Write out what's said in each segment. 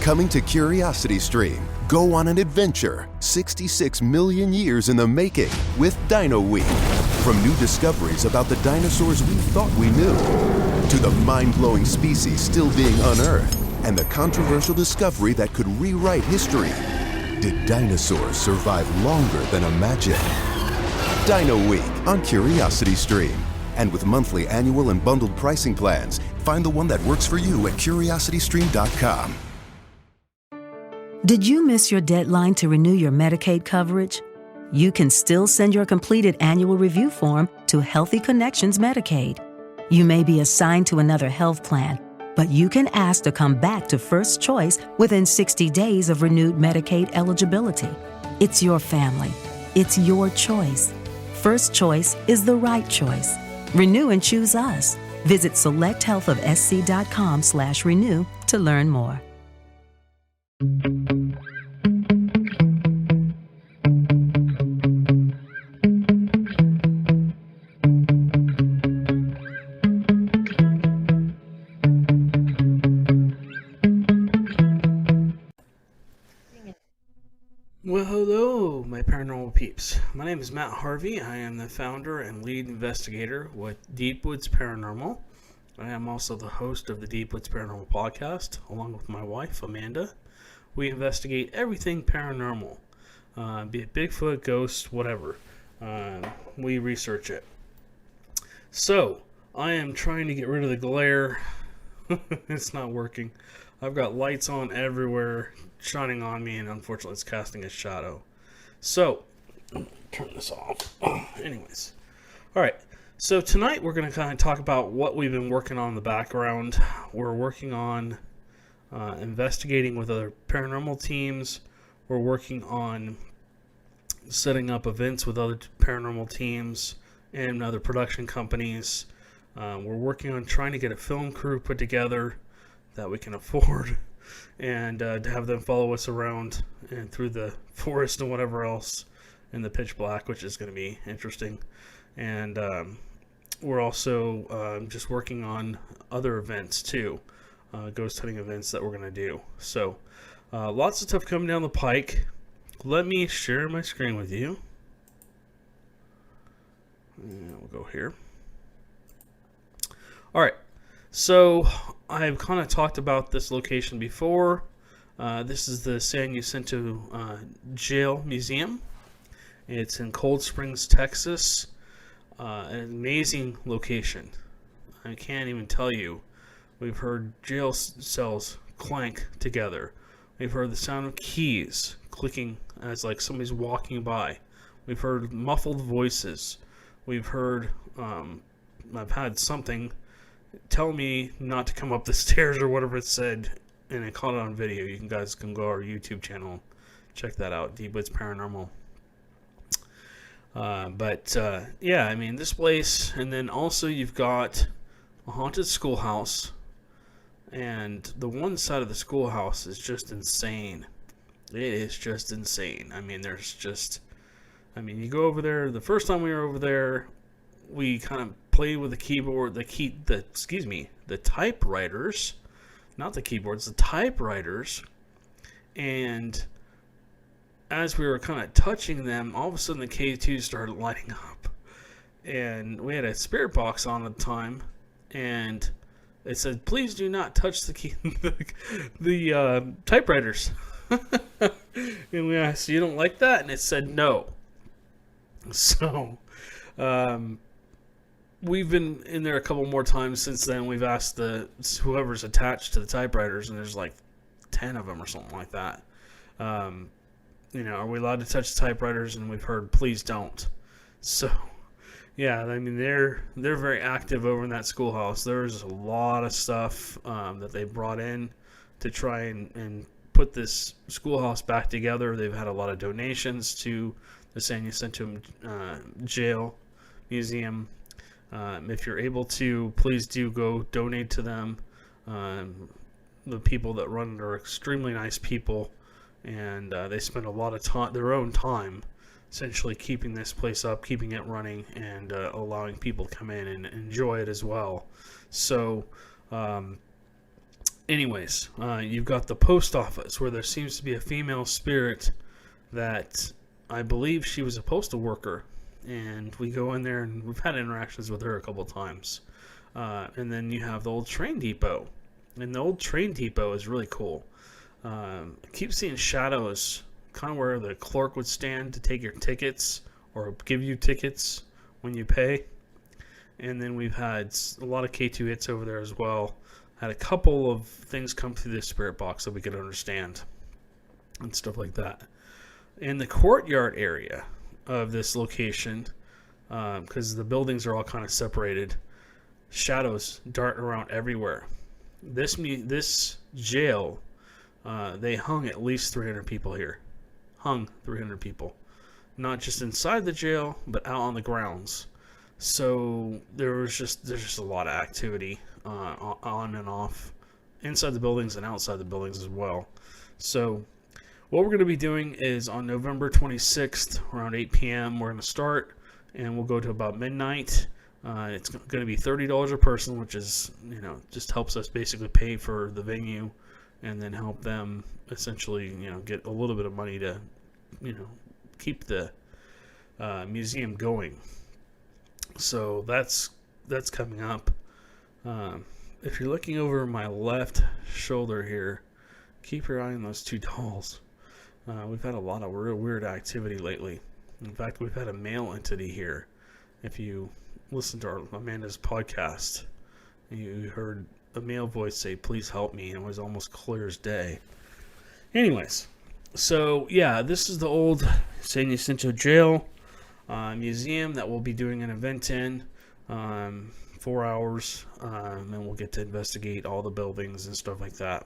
Coming to Curiosity Stream, go on an adventure 66 million years in the making with Dino Week. From new discoveries about the dinosaurs we thought we knew, to the mind-blowing species still being unearthed, and the controversial discovery that could rewrite history. Did dinosaurs survive longer than imagined? Dino Week on Curiosity Stream. And with monthly, annual, and bundled pricing plans, find the one that works for you at curiositystream.com. Did you miss your deadline to renew your Medicaid coverage? You can still send your completed annual review form to Healthy Connections Medicaid. You may be assigned to another health plan, but you can ask to come back to First Choice within 60 days of renewed Medicaid eligibility. It's your family. It's your choice. First Choice is the right choice. Renew and choose us. Visit selecthealthofsc.com/renew to learn more. Well, hello, my paranormal peeps. My name is Matt Harvey. I am the founder and lead investigator with Deep Woods Paranormal. I am also the host of the Deep Woods Paranormal podcast, along with my wife, Amanda. We investigate everything paranormal, be it Bigfoot, ghosts, whatever. We research it. So, I am trying to get rid of the glare. It's not working. I've got lights on everywhere, shining on me, and unfortunately it's casting a shadow. So, turn this off. Anyways. Alright, so tonight we're going to kind of talk about what we've been working on in the background. We're working on investigating with other paranormal teams. We're working on setting up events with other paranormal teams and other production companies. We're working on trying to get a film crew put together that we can afford, and to have them follow us around and through the forest and whatever else in the pitch black, which is going to be interesting. And we're also just working on other events too, ghost hunting events that we're going to do. So lots of stuff coming down the pike. Let me share my screen with you. And we'll go here. All right. So I've kind of talked about this location before. This is the San Jacinto Jail Museum. It's in Cold Springs, Texas. An amazing location. I can't even tell you. We've heard jail cells clank together. We've heard the sound of keys clicking as like somebody's walking by. We've heard muffled voices. We've heard, I've had something tell me not to come up the stairs or whatever it said, and I caught it on video. You guys can go to our YouTube channel, check that out, Deep Woods Paranormal. Yeah, I mean, this place, and then also you've got a haunted schoolhouse, and the one side of the schoolhouse is just insane. It is just insane. I mean, you go over there, the first time we were over there, we kind of played with the keyboard, the typewriters, not the keyboards, the typewriters, and as we were kind of touching them, all of a sudden the K2 started lighting up, and we had a spirit box on at the time, and it said, "Please do not touch the typewriters." And we asked, "You don't like that?" And it said no. So we've been in there a couple more times since then. We've asked whoever's attached to the typewriters, and there's like 10 of them or something like that. Are we allowed to touch the typewriters? And we've heard, please don't. So, yeah, I mean, they're very active over in that schoolhouse. There's a lot of stuff that they brought in to try and put this schoolhouse back together. They've had a lot of donations to the San Jacinto Jail Museum. If you're able to, please do go donate to them. The people that run it are extremely nice people, and they spend a lot of time, their own time, essentially keeping this place up, keeping it running, and allowing people to come in and enjoy it as well. So anyways, you've got the post office where there seems to be a female spirit that I believe she was a postal worker. And we go in there and we've had interactions with her a couple times. And then you have the old train depot. And the old train depot is really cool. I keep seeing shadows kind of where the clerk would stand to take your tickets or give you tickets when you pay. And then we've had a lot of K2 hits over there as well. Had a couple of things come through the spirit box that we could understand and stuff like that. In the courtyard area of this location, because the buildings are all kind of separated, shadows dart around everywhere. This jail, they hung at least 300 people here. Hung 300 people. Not just inside the jail, but out on the grounds. So there's just a lot of activity on and off, inside the buildings and outside the buildings as well. So what we're going to be doing is on November 26th, around 8 p.m., we're going to start, and we'll go to about midnight. It's going to be $30 a person, which is, just helps us basically pay for the venue and then help them essentially, get a little bit of money to, keep the museum going. So that's coming up. If you're looking over my left shoulder here, keep your eye on those two dolls. We've had a lot of real weird activity lately. In fact, we've had a male entity here. If you listen to Amanda's podcast, you heard a male voice say, "Please help me," and it was almost clear as day. Anyways, so yeah, this is the old San Jacinto Jail museum that we'll be doing an event in. 4 hours, and we'll get to investigate all the buildings and stuff like that.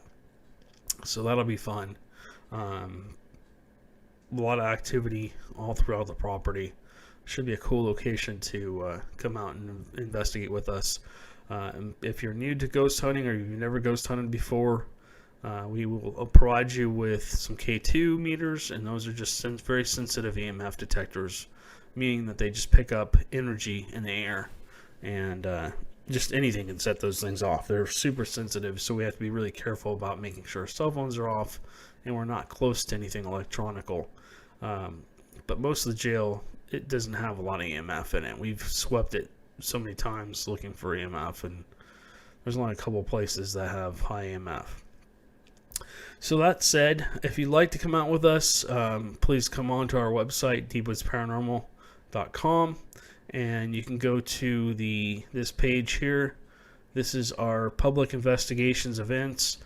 So that'll be fun. A lot of activity all throughout the property. Should be a cool location to come out and investigate with us. If you're new to ghost hunting or you've never ghost hunted before, we will provide you with some K2 meters, and those are just very sensitive EMF detectors, meaning that they just pick up energy in the air, and just anything can set those things off. They're super sensitive, so we have to be really careful about making sure our cell phones are off and we're not close to anything electronical. But most of the jail, it doesn't have a lot of EMF in it. We've swept it so many times looking for EMF, and there's only a couple places that have high EMF. So that said, if you'd like to come out with us, please come on to our website, deepwoodsparanormal.com, and you can go to this page here. This is our public investigations events.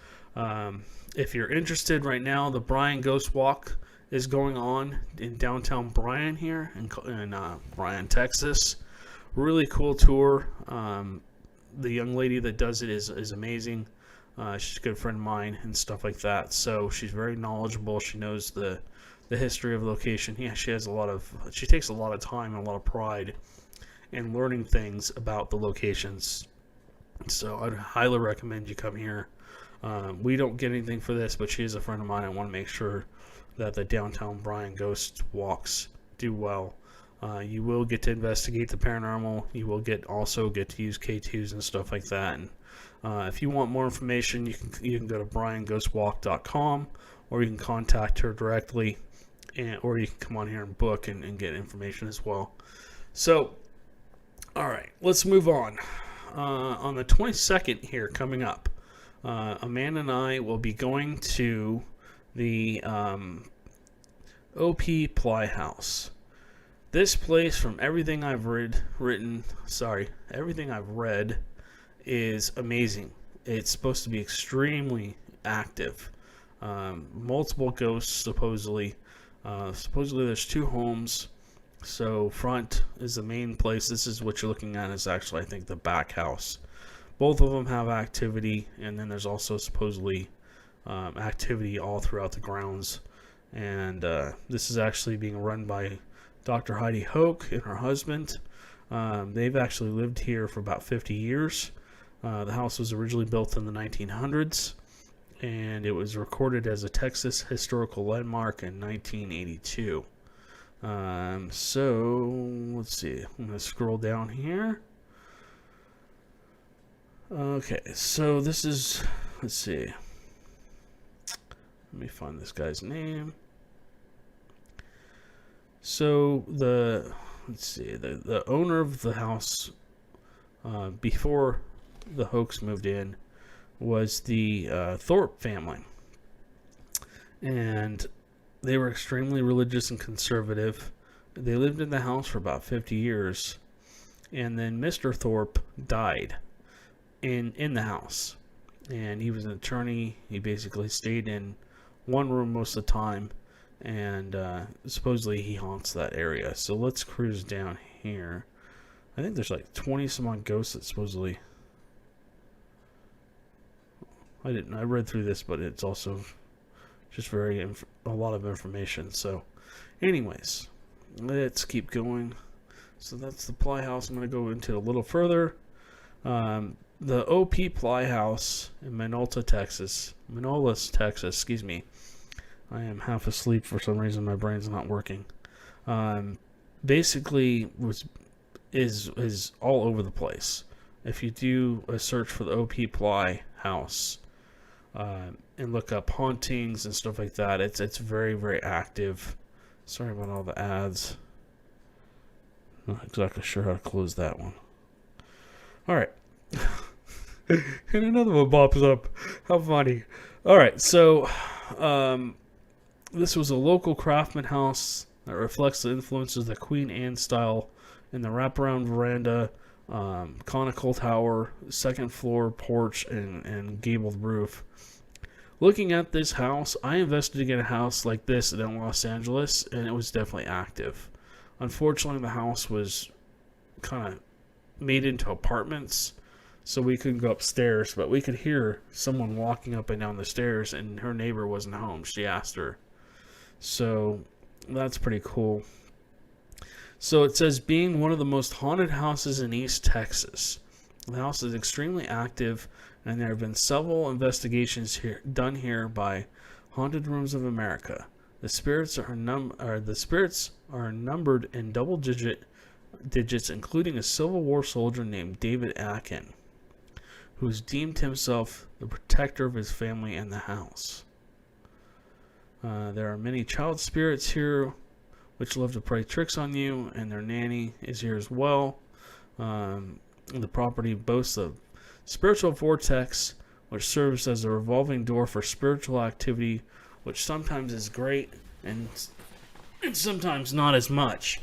If you're interested right now, the Bryan Ghost Walk is going on in downtown Bryan here in Bryan, Texas. Really cool tour. The young lady that does it is amazing. She's a good friend of mine and stuff like that. So she's very knowledgeable. She knows the history of the location. Yeah, she takes a lot of time and a lot of pride in learning things about the locations. So I'd highly recommend you come here. We don't get anything for this, but she is a friend of mine. I want to make sure that the downtown Bryan Ghost Walks do well. You will get to investigate the paranormal. You will also get to use K2s and stuff like that. And if you want more information, you can go to brianghostwalk.com, or you can contact her directly, or you can come on here and book and get information as well. So, all right, let's move on. On the 22nd here, coming up, Amanda and I will be going to the OP Ply House. This place, from everything I've read, is amazing. It's supposed to be extremely active. Multiple ghosts, supposedly. Supposedly there's 2 homes. So front is the main place. This is what you're looking at is actually, I think, the back house. Both of them have activity, and then there's also supposedly activity all throughout the grounds. And this is actually being run by Dr. Heidi Hoke and her husband. They've actually lived here for about 50 years. The house was originally built in the 1900s, and it was recorded as a Texas historical landmark in 1982. So, let's see. I'm going to scroll down here. Okay, so this is let's see. Let me find this guy's name. So the owner of the house before the hoax moved in was the Thorpe family, and they were extremely religious and conservative. They lived in the house for about 50 years, and then Mr. Thorpe died in the house, and he was an attorney. He basically stayed in one room most of the time, and supposedly he haunts that area. So let's cruise down here. I think there's like 20 some odd ghosts that supposedly... I read through this, but it's also just a lot of information. So anyways, let's keep going. So that's the Ply House. I'm going to go into a little further. The OP Ply House in Manolas, Texas, excuse me. I am half asleep for some reason. My brain's not working. Basically is all over the place. If you do a search for the OP Ply House and look up hauntings and stuff like that, it's very, very active. Sorry about all the ads. Not exactly sure how to close that one. All right. And another one pops up. How funny. All right, so this was a local craftsman house that reflects the influences of the Queen Anne style in the wraparound veranda, conical tower, second floor porch, and gabled roof. Looking at this house, I investigated a house like this in Los Angeles, and it was definitely active. Unfortunately, the house was kind of made into apartments, so we couldn't go upstairs, but we could hear someone walking up and down the stairs, and her neighbor wasn't home. She asked her. So that's pretty cool. So it says, being one of the most haunted houses in East Texas. The house is extremely active, and there have been several investigations done here by Haunted Rooms of America. The spirits are numbered in double digits, including a Civil War soldier named David Akin, who has deemed himself the protector of his family and the house. There are many child spirits here which love to play tricks on you, and their nanny is here as well. The property boasts a spiritual vortex which serves as a revolving door for spiritual activity, which sometimes is great and sometimes not as much.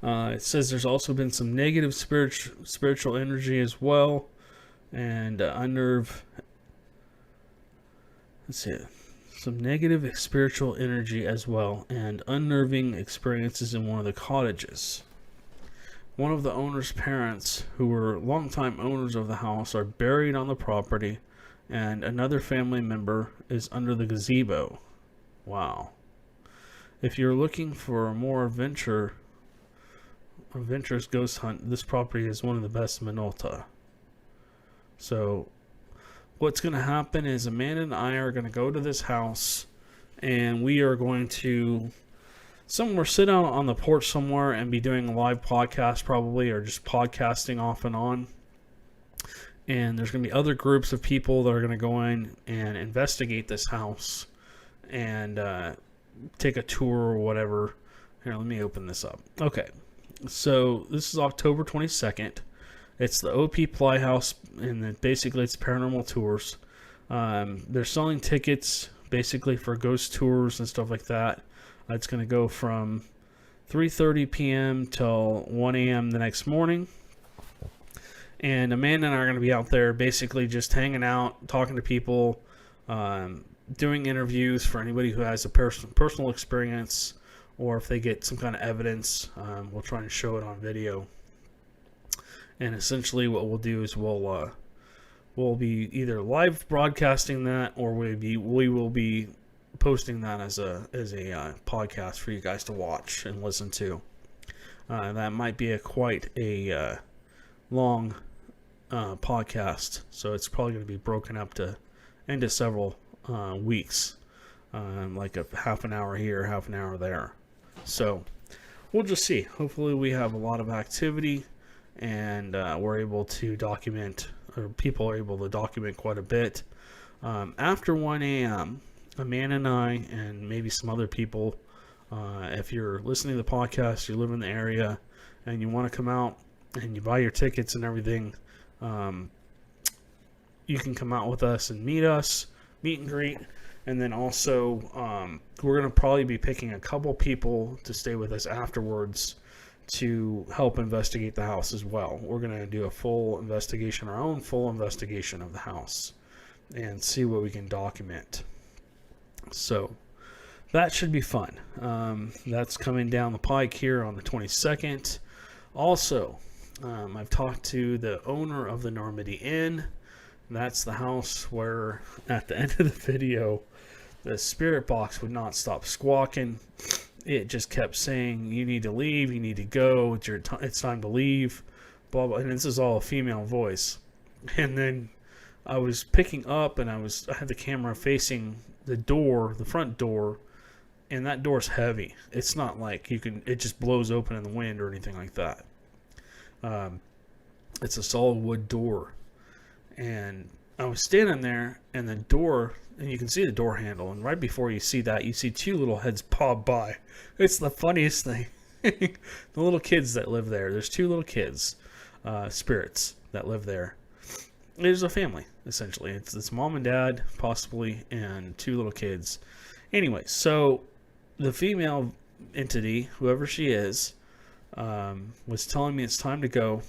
It says there's also been some negative spiritual energy as well, and some negative spiritual energy as well, and unnerving experiences in one of the cottages. One of the owner's parents, who were longtime owners of the house, are buried on the property, and another family member is under the gazebo. Wow. If you're looking for a more adventurous ghost hunt, this property is one of the best in Minolta. So what's going to happen is Amanda and I are going to go to this house, and we are going to sit out on the porch somewhere and be doing a live podcast probably, or just podcasting off and on. And there's going to be other groups of people that are going to go in and investigate this house and take a tour or whatever. Here, let me open this up. Okay, so this is October 22nd. It's the OP Ply House, and basically it's paranormal tours. They're selling tickets basically for ghost tours and stuff like that. It's going to go from 3:30 p.m. till 1 a.m. the next morning. And Amanda and I are going to be out there basically just hanging out, talking to people, doing interviews for anybody who has a personal experience, or if they get some kind of evidence, we'll try and show it on video. And essentially what we'll do is we'll be either live broadcasting that, or we will be posting that as a podcast for you guys to watch and listen to. That might be quite a long podcast, so it's probably going to be broken up into several weeks, like a half an hour here, half an hour there. So we'll just see. Hopefully we have a lot of activity, and we're able to document or people are able to document quite a bit. After 1 a.m., Amanda and I, and maybe some other people, if you're listening to the podcast, you live in the area, and you want to come out and you buy your tickets and everything, you can come out with us and meet and greet. And then also, we're going to probably be picking a couple people to stay with us afterwards to help investigate the house as well. We're going to do a full investigation, our own full investigation of the house, and see what we can document. So that should be fun. That's coming down the pike here on the 22nd. Also, I've talked to the owner of the Normandy Inn. That's the house where at the end of the video, the spirit box would not stop squawking. It just kept saying, you need to leave, you need to go, it's time to leave, blah, blah. And this is all a female voice. And then I was picking up, and I had the camera facing the door, the front door, and that door's heavy. It's not like it just blows open in the wind or anything like that. It's a solid wood door. And I was standing there, and the door, and you can see the door handle, and right before you see that, you see two little heads pop by. It's the funniest thing. The little kids that live there. There's two little kids, spirits, that live there. There's a family, essentially. It's mom and dad, possibly, and two little kids. Anyway, so the female entity, whoever she is, was telling me it's time to go.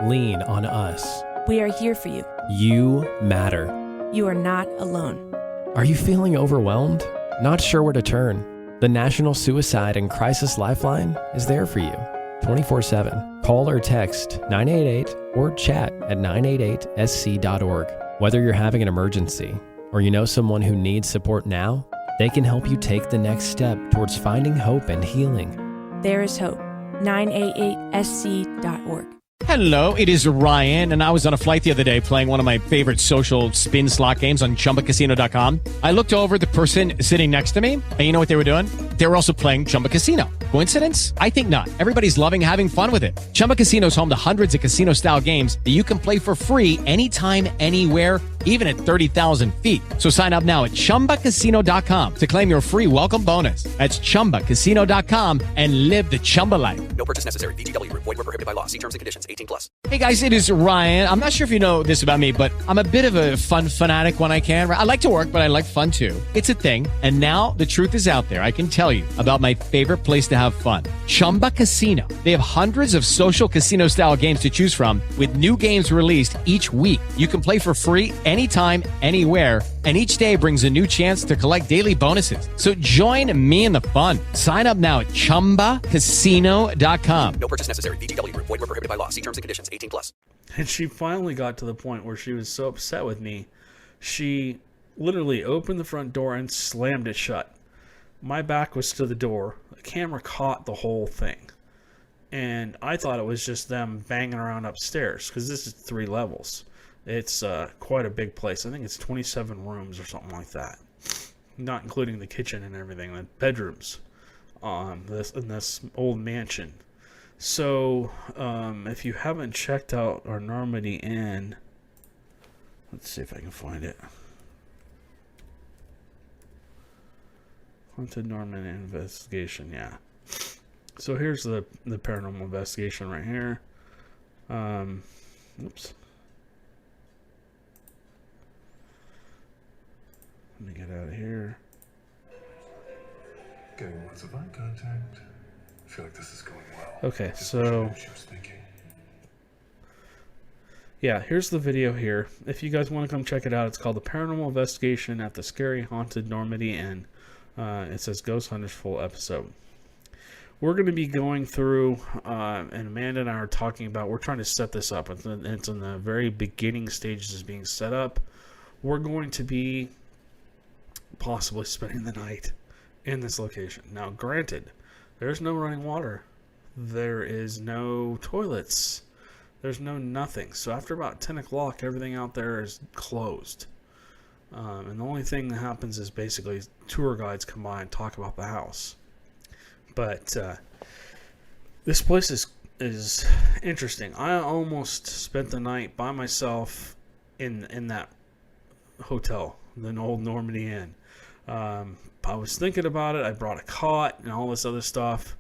Lean on us. We are here for you. You matter. You are not alone. Are you feeling overwhelmed? Not sure where to turn? The National Suicide and Crisis Lifeline is there for you 24/7. Call or text 988 or chat at 988sc.org. Whether you're having an emergency or you know someone who needs support now, they can help you take the next step towards finding hope and healing. There is hope. 988sc.org. Hello, it is Ryan, and I was on a flight the other day playing one of my favorite social spin slot games on ChumbaCasino.com. I looked over at the person sitting next to me, and you know what they were doing? They were also playing Chumba Casino. Coincidence? I think not. Everybody's loving having fun with it. Chumba Casino is home to hundreds of casino-style games that you can play for free anytime, anywhere, even at 30,000 feet. So sign up now at ChumbaCasino.com to claim your free welcome bonus. That's ChumbaCasino.com and live the Chumba life. No purchase necessary. VGW. Void where prohibited by law. See terms and conditions. 18+. Hey guys, it is Ryan. I'm not sure if you know this about me, but I'm a bit of a fun fanatic when I can. I like to work, but I like fun too. It's a thing. And now the truth is out there. I can tell you about my favorite place to have fun. Chumba Casino. They have hundreds of social casino style games to choose from with new games released each week. You can play for free anytime, anywhere, and each day brings a new chance to collect daily bonuses. So join me in the fun. Sign up now at ChumbaCasino.com. No purchase necessary. VGW. Void where prohibited by law. See terms and conditions. 18+. And she finally got to the point where she was so upset with me, she literally opened the front door and slammed it shut. My back was to the door. The camera caught the whole thing. And I thought it was just them banging around upstairs, because this is 3 levels. It's quite a big place. I think it's 27 rooms or something like that. Not including the kitchen and everything, the bedrooms in this old mansion. So, if you haven't checked out our Normandy Inn, let's see if I can find it. Haunted Norman Investigation, yeah. So here's the paranormal investigation right here. Oops. Let me get out of here. Getting lots of eye contact. I feel like this is going well. Okay, so yeah, here's the video here. If you guys want to come check it out, it's called The Paranormal Investigation at the Scary Haunted Normandy Inn. It says Ghost Hunters full episode. We're going to be going through, and Amanda and I are talking about, we're trying to set this up. It's in the very beginning stages of being set up. We're going to be possibly spending the night in this location. Now, granted, there's no running water. There is no toilets. There's no nothing. So after about 10 o'clock, everything out there is closed. And the only thing that happens is basically tour guides come by and talk about the house. But this place is is interesting. I almost spent the night by myself in that hotel, the old Normandy Inn. I was thinking about it. I brought a cot and all this other stuff.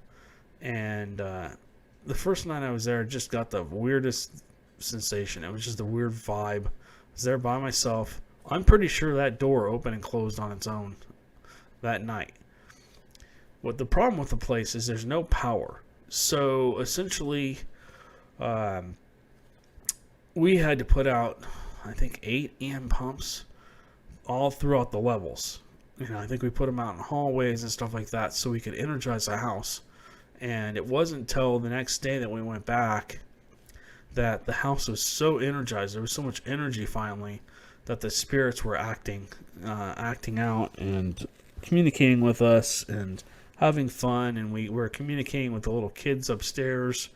And the first night I was there, I just got the weirdest sensation. It was just a weird vibe. I was there by myself. I'm pretty sure that door opened and closed on its own that night. What the problem with the place is there's no power. So essentially, we had to put out, I think, 8 EM pumps all throughout the levels. I think we put them out in hallways and stuff like that so we could energize the house. And it wasn't until the next day that we went back that the house was so energized. There was so much energy finally that the spirits were acting out and communicating with us and having fun. And we were communicating with the little kids upstairs.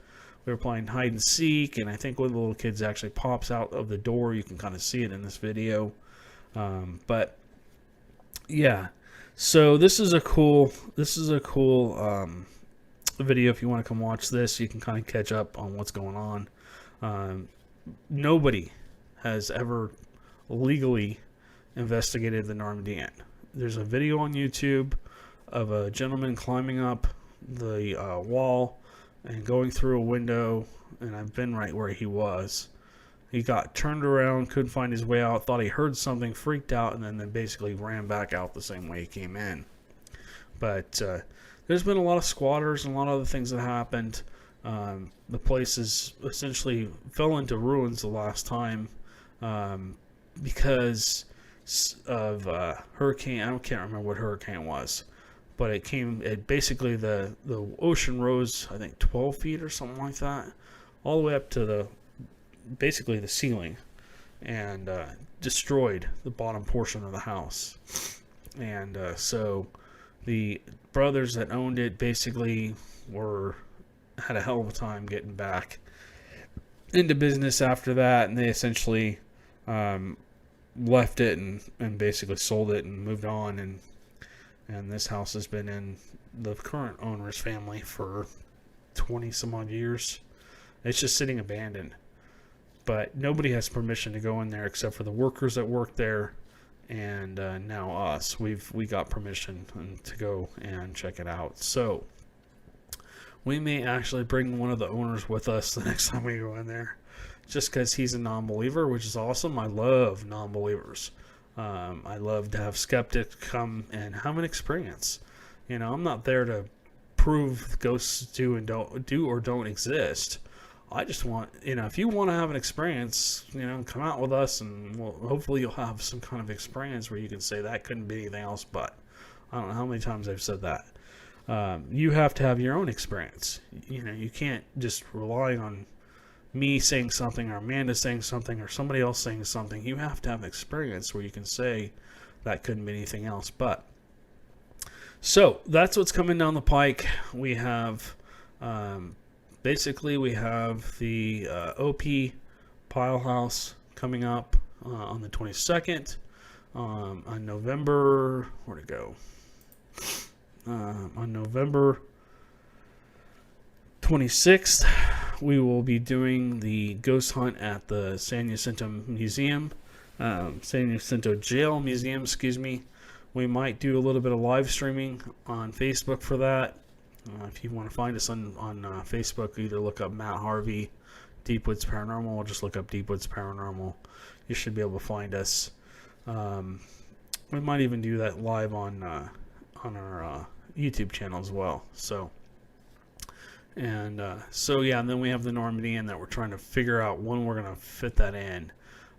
We were playing hide and seek, and I think one of the little kids actually pops out of the door. You can kind of see it in this video. But yeah, so this is a cool video. If you want to come watch this, you can kind of catch up on what's going on. Nobody has ever legally investigated the Normandy Inn. There's a video on YouTube of a gentleman climbing up the wall and going through a window, and I've been right where he was. He got turned around, couldn't find his way out, thought he heard something, freaked out, and then basically ran back out the same way he came in. But there's been a lot of squatters and a lot of other things that happened. The place is essentially fell into ruins the last time because of hurricane. I can't remember what hurricane was, but it basically the ocean rose, I think 12 feet or something like that, all the way up to basically the ceiling, and destroyed the bottom portion of the house. And so the brothers that owned it basically had a hell of a time getting back into business after that, and they essentially left it and basically sold it and moved on, and this house has been in the current owner's family for 20 some odd years. It's just sitting abandoned, but nobody has permission to go in there except for the workers that work there, and now us. We got permission to go and check it out. So we may actually bring one of the owners with us the next time we go in there, just because he's a non-believer, which is awesome. I love non-believers. I love to have skeptics come and have an experience. I'm not there to prove ghosts do or don't exist. I just want, if you want to have an experience, come out with us, and hopefully you'll have some kind of experience where you can say that couldn't be anything else but. I don't know how many times I've said that. You have to have your own experience. You can't just rely on me saying something or Amanda saying something or somebody else saying something. You have to have an experience where you can say that couldn't be anything else but. So that's what's coming down the pike. We have we have the OP Pile House coming up on the 22nd. On November, where'd it go? On November 26th, we will be doing the ghost hunt at the San Jacinto Museum, San Jacinto Jail Museum, excuse me. We might do a little bit of live streaming on Facebook for that. If you want to find us on Facebook, either look up Matt Harvey, Deep Woods Paranormal, or just look up Deep Woods Paranormal. You should be able to find us. We might even do that live on our YouTube channel as well. And then we have the Normandy Inn that we're trying to figure out when we're going to fit that in.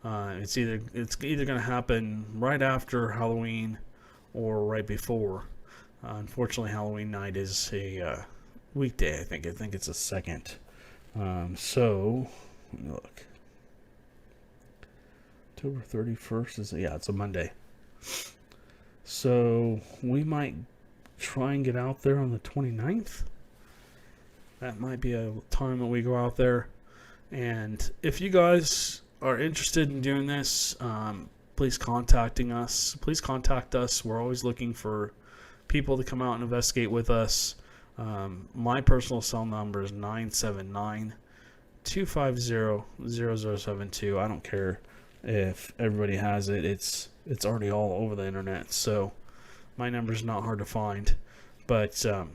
It's either going to happen right after Halloween or right before. Unfortunately, Halloween night is a weekday. I think it's a second. So let me look. October 31st it's a Monday. So we might try and get out there on the 29th. That might be a time that we go out there. And if you guys are interested in doing this, please contact us. We're always looking for people to come out and investigate with us. My personal cell number is 979-250-0072. I don't care if everybody has it. It's already all over the internet, so my number's not hard to find. But so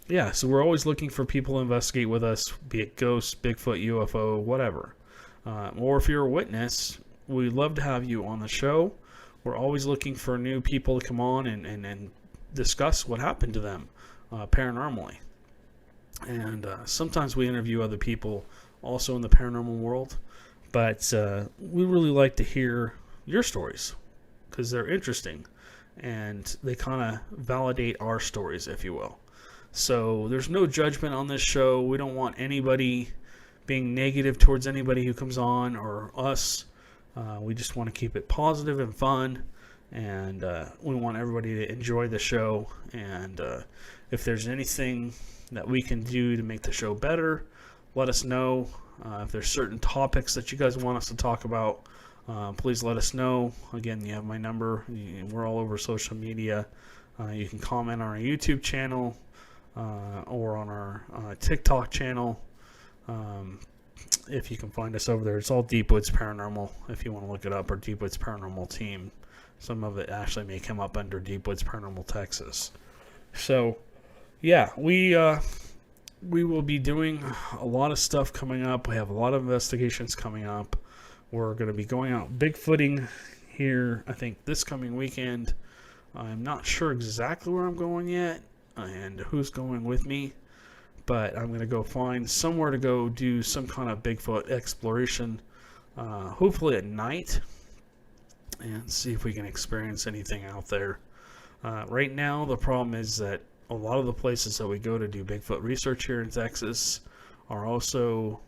we're always looking for people to investigate with us, be it ghosts, Bigfoot, UFO, whatever. Or if you're a witness, we'd love to have you on the show. We're always looking for new people to come on and discuss what happened to them paranormally. And sometimes we interview other people also in the paranormal world. But we really like to hear your stories because they're interesting and they kind of validate our stories, if you will. So there's no judgment on this show. We don't want anybody being negative towards anybody who comes on or us. We just want to keep it positive and fun, and we want everybody to enjoy the show. And if there's anything that we can do to make the show better, let us know. If there's certain topics that you guys want us to talk about, please let us know. Again, you have my number. We're all over social media. You can comment on our YouTube channel or on our TikTok channel. If you can find us over there, it's all Deep Woods Paranormal. If you want to look it up, or Deep Woods Paranormal Team. Some of it actually may come up under Deep Woods Paranormal Texas. So, yeah, we will be doing a lot of stuff coming up. We have a lot of investigations coming up. We're going to be going out Bigfooting here, I think, this coming weekend. I'm not sure exactly where I'm going yet and who's going with me, but I'm going to go find somewhere to go do some kind of Bigfoot exploration, hopefully at night, and see if we can experience anything out there. Right now, the problem is that a lot of the places that we go to do Bigfoot research here in Texas are also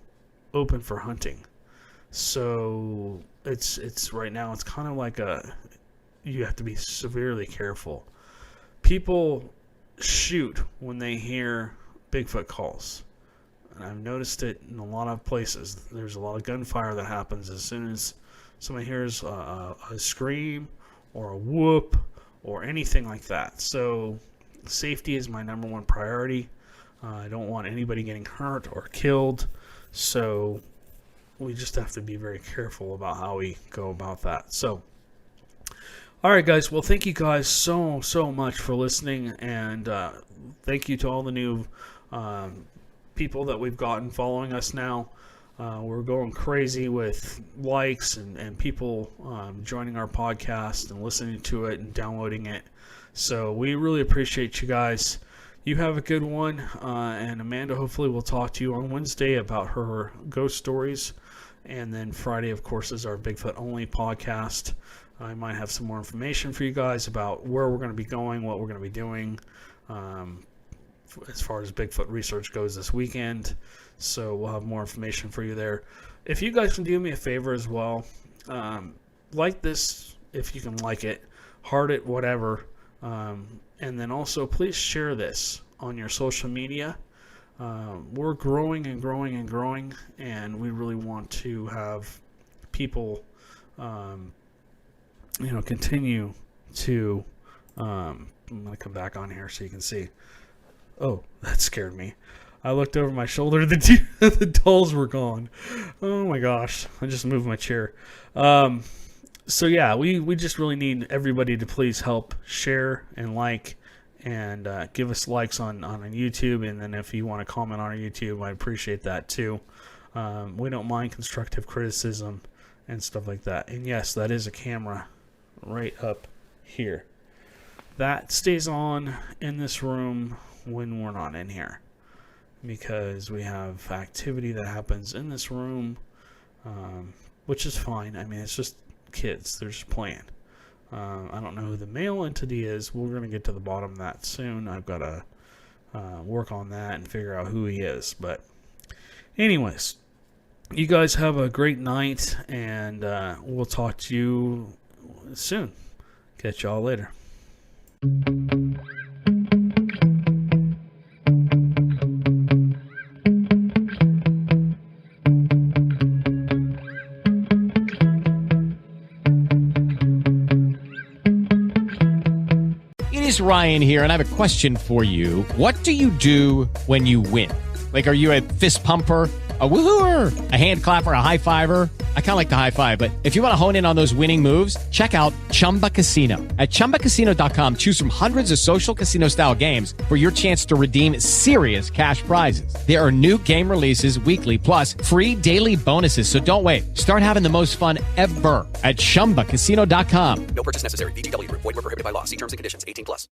open for hunting. So it's right now, it's kind of like you have to be severely careful. People shoot when they hear Bigfoot calls. And I've noticed it in a lot of places. There's a lot of gunfire that happens as soon as somebody hears a scream or a whoop or anything like that. So safety is my number one priority. I don't want anybody getting hurt or killed. So we just have to be very careful about how we go about that. So, all right, guys. Well, thank you guys so much for listening. And thank you to all the new people that we've gotten following us now. We're going crazy with likes and people joining our podcast and listening to it and downloading it. So we really appreciate you guys. You have a good one. And Amanda, hopefully we'll talk to you on Wednesday about her ghost stories. And then Friday, of course, is our Bigfoot only podcast. I might have some more information for you guys about where we're going to be going, what we're going to be doing as far as Bigfoot research goes this weekend. So we'll have more information for you there. If you guys can do me a favor as well, like this if you can like it, heart it, whatever. And then also please share this on your social media. We're growing and growing and growing, and we really want to have people continue to I'm going to come back on here so you can see. Oh, that scared me. I looked over my shoulder. The dolls were gone. Oh my gosh. I just moved my chair. So yeah, we just really need everybody to please help share and like and give us likes on YouTube. And then if you want to comment on our YouTube, I appreciate that too. We don't mind constructive criticism and stuff like that. And yes, that is a camera right up here. That stays on in this room when we're not in here, because we have activity that happens in this room, which is fine. I mean, it's just kids. They're just playing. I don't know who the male entity is. We're going to get to the bottom of that soon. I've got to work on that and figure out who he is. But anyways, you guys have a great night, and we'll talk to you soon. Catch y'all later. It is Ryan here, and I have a question for you. What do you do when you win? Like, are you a fist pumper, a woohooer, a hand clapper, a high fiver? I kind of like the high five, but if you want to hone in on those winning moves, check out Chumba Casino. At ChumbaCasino.com, choose from hundreds of social casino-style games for your chance to redeem serious cash prizes. There are new game releases weekly, plus free daily bonuses. So don't wait. Start having the most fun ever at ChumbaCasino.com. No purchase necessary. VGW Group. Void where prohibited by law. See terms and conditions. 18+.